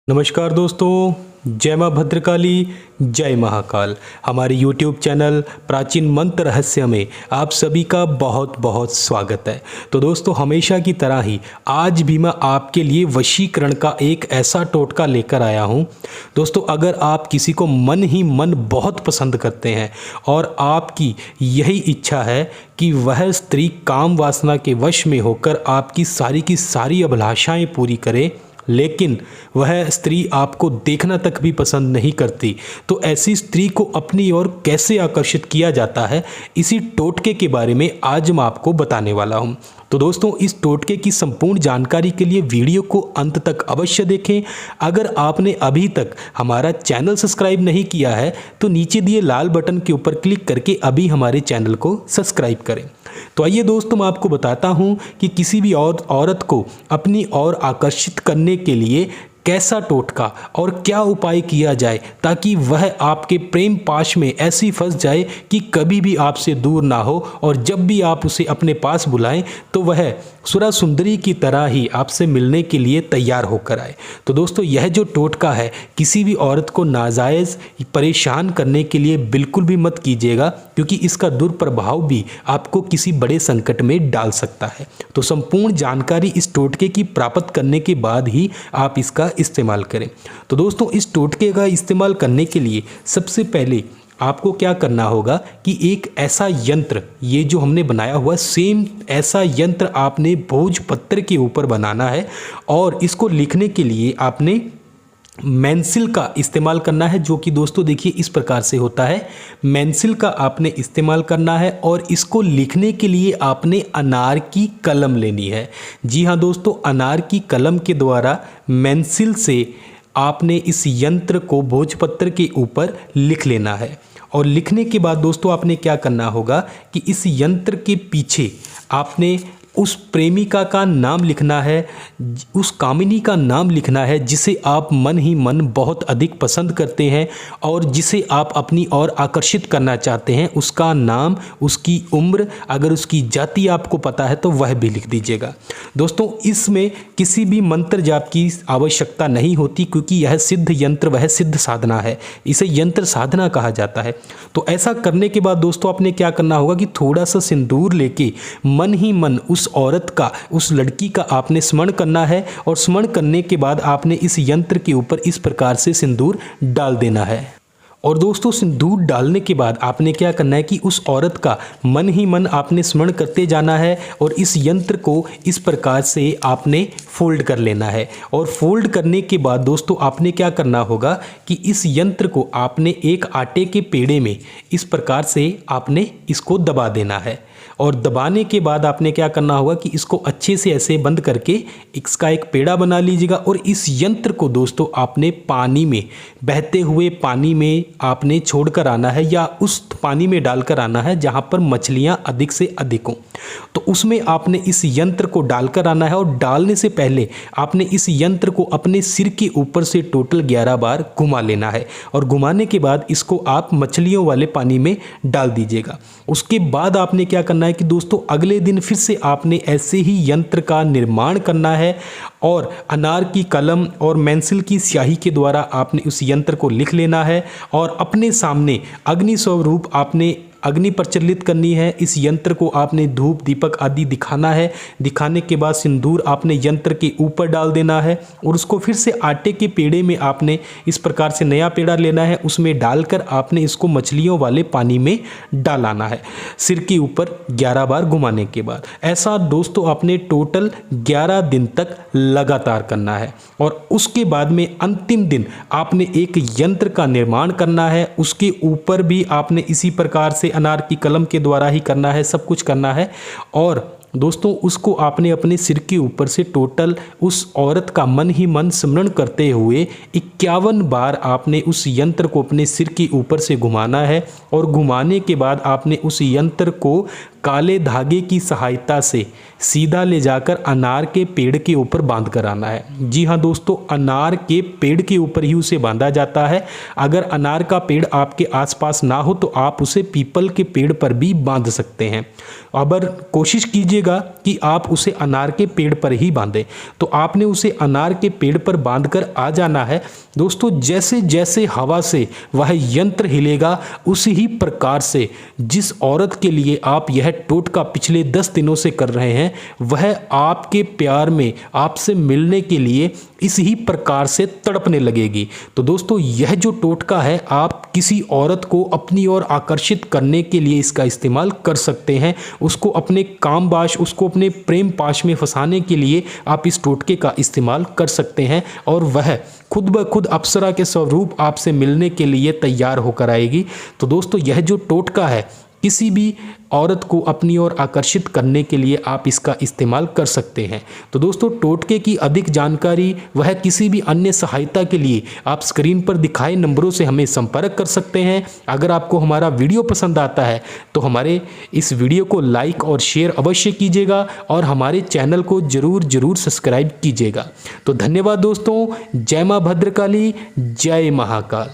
नमस्कार दोस्तों, जय माँ भद्रकाली, जय महाकाल। हमारे YouTube चैनल प्राचीन मंत्र रहस्य में आप सभी का बहुत बहुत स्वागत है। तो दोस्तों, हमेशा की तरह ही आज भी मैं आपके लिए वशीकरण का एक ऐसा टोटका लेकर आया हूँ। दोस्तों, अगर आप किसी को मन ही मन बहुत पसंद करते हैं और आपकी यही इच्छा है कि वह स्त्री काम वासना के वश में होकर आपकी सारी अभिलाषाएं पूरी करे, लेकिन वह स्त्री आपको देखना तक भी पसंद नहीं करती, तो ऐसी स्त्री को अपनी ओर कैसे आकर्षित किया जाता है, इसी टोटके के बारे में आज मैं आपको बताने वाला हूं। तो दोस्तों, इस टोटके की संपूर्ण जानकारी के लिए वीडियो को अंत तक अवश्य देखें। अगर आपने अभी तक हमारा चैनल सब्सक्राइब नहीं किया है तो नीचे दिए लाल बटन के ऊपर क्लिक करके अभी हमारे चैनल को सब्सक्राइब करें। तो आइए दोस्तों, मैं आपको बताता हूं कि किसी भी औरत को अपनी ओर आकर्षित करने के लिए कैसा टोटका और क्या उपाय किया जाए ताकि वह आपके प्रेम पाश में ऐसी फंस जाए कि कभी भी आपसे दूर ना हो, और जब भी आप उसे अपने पास बुलाएं तो वह सुरा सुंदरी की तरह ही आपसे मिलने के लिए तैयार होकर आए। तो दोस्तों, यह जो टोटका है किसी भी औरत को नाजायज़ परेशान करने के लिए बिल्कुल भी मत कीजिएगा, क्योंकि इसका दुष्प्रभाव भी आपको किसी बड़े संकट में डाल सकता है। तो संपूर्ण जानकारी इस टोटके की प्राप्त करने के बाद ही आप इसका इस्तेमाल करें। तो दोस्तों, इस टोटके का इस्तेमाल करने के लिए सबसे पहले आपको क्या करना होगा कि एक ऐसा यंत्र, ये जो हमने बनाया हुआ सेम ऐसा यंत्र आपने भोजपत्र के ऊपर बनाना है, और इसको लिखने के लिए आपने मेंसिल का इस्तेमाल करना है, जो कि दोस्तों देखिए इस प्रकार से होता है। मेंसिल का आपने इस्तेमाल करना है और इसको लिखने के लिए आपने अनार की कलम लेनी है। जी हाँ दोस्तों, अनार की कलम के द्वारा मेंसिल से आपने इस यंत्र को भोजपत्र के ऊपर लिख लेना है। और लिखने के बाद दोस्तों आपने क्या करना होगा कि इस यंत्र के पीछे आपने उस प्रेमिका का नाम लिखना है, उस कामिनी का नाम लिखना है जिसे आप मन ही मन बहुत अधिक पसंद करते हैं और जिसे आप अपनी ओर आकर्षित करना चाहते हैं। उसका नाम, उसकी उम्र, अगर उसकी जाति आपको पता है तो वह भी लिख दीजिएगा। दोस्तों, इसमें किसी भी मंत्र जाप की आवश्यकता नहीं होती, क्योंकि यह सिद्ध यंत्र, वह सिद्ध साधना है, इसे यंत्र साधना कहा जाता है। तो ऐसा करने के बाद दोस्तों आपने क्या करना होगा कि थोड़ा सा सिंदूर लेके मन ही मन उस औरत का, उस लड़की का आपने स्मरण करना है, और स्मरण करने के बाद आपने इस यंत्र के ऊपर इस प्रकार से सिंदूर डाल देना है। और दोस्तों, सिंदूर डालने के बाद आपने क्या करना है कि उस औरत का मन ही मन आपने स्मरण करते जाना है, और इस यंत्र को इस प्रकार से आपने फोल्ड कर लेना है। और फोल्ड करने के बाद दोस्तों आपने क्या करना होगा कि इस यंत्र को आपने एक आटे के पेड़े में इस प्रकार से आपने इसको दबा देना है। और दबाने के बाद आपने क्या करना होगा कि इसको अच्छे से ऐसे बंद करके इसका एक पेड़ा बना लीजिएगा, और इस यंत्र को दोस्तों आपने पानी में, बहते हुए पानी में आपने छोड़कर आना है, या उस पानी में डालकर आना है जहाँ पर मछलियाँ अधिक से अधिक हों। तो उसमें आपने इस यंत्र को डालकर आना है, और डालने से पहले आपने इस यंत्र को अपने सिर के ऊपर से टोटल 11 बार घुमा लेना है, और घुमाने के बाद इसको आप मछलियों वाले पानी में डाल दीजिएगा। उसके बाद आपने क्या करना है कि दोस्तों अगले दिन फिर से आपने ऐसे ही यंत्र का निर्माण करना है, और अनार की कलम और मेंसिल की स्याही के द्वारा आपने उस यंत्र को लिख लेना है, और अपने सामने अग्नि स्वरूप आपने अग्नि प्रज्वलित करनी है। इस यंत्र को आपने धूप दीपक आदि दिखाना है। दिखाने के बाद सिंदूर आपने यंत्र के ऊपर डाल देना है, और उसको फिर से आटे के पेड़े में आपने इस प्रकार से नया पेड़ा लेना है, उसमें डालकर आपने इसको मछलियों वाले पानी में डालाना है, सिर के ऊपर 11 बार घुमाने के बाद। ऐसा दोस्तों आपने टोटल 11 दिन तक लगातार करना है, और उसके बाद में अंतिम दिन आपने एक यंत्र का निर्माण करना है। उसके ऊपर भी आपने इसी प्रकार से अनार की कलम के द्वारा ही करना है, सब कुछ करना है। और दोस्तों उसको आपने अपने सिर के ऊपर से टोटल उस औरत का मन ही मन स्मरण करते हुए 51 बार आपने उस यंत्र को अपने सिर के ऊपर से घुमाना है, और घुमाने के बाद आपने उस यंत्र को काले धागे की सहायता से सीधा ले जाकर अनार के पेड़ के ऊपर बांध कर आना है। जी हाँ दोस्तों, अनार के पेड़ के ऊपर ही उसे बांधा जाता है। अगर अनार का पेड़ आपके आसपास ना हो तो आप उसे पीपल के पेड़ पर भी बांध सकते हैं। अगर कोशिश कीजिएगा कि आप उसे अनार के पेड़ पर ही बांधें। तो आपने उसे अनार के पेड़ पर बांधकर आ जाना है। दोस्तों, जैसे जैसे हवा से वह यंत्र हिलेगा उसी ही प्रकार से जिस औरत के लिए आप यह टोटका पिछले 10 दिनों से कर रहे हैं वह आपके प्यार में आपसे मिलने के लिए इस ही प्रकार से तड़पने लगेगी। तो दोस्तों, यह जो टोटका है आप किसी औरत को अपनी ओर आकर्षित करने के लिए इसका इस्तेमाल कर सकते हैं। उसको अपने कामबाश, उसको अपने प्रेम पाश में फंसाने के लिए आप इस टोटके का इस्तेमाल कर सकते हैं और वह खुद ब खुद अप्सरा के स्वरूप आपसे मिलने के लिए तैयार होकर आएगी। तो दोस्तों, यह जो टोटका है किसी भी औरत को अपनी ओर आकर्षित करने के लिए आप इसका इस्तेमाल कर सकते हैं। तो दोस्तों, टोटके की अधिक जानकारी वह किसी भी अन्य सहायता के लिए आप स्क्रीन पर दिखाए नंबरों से हमें संपर्क कर सकते हैं। अगर आपको हमारा वीडियो पसंद आता है तो हमारे इस वीडियो को लाइक और शेयर अवश्य कीजिएगा और हमारे चैनल को जरूर सब्सक्राइब कीजिएगा। तो धन्यवाद दोस्तों। जय माँ भद्रकाली, जय महाकाल।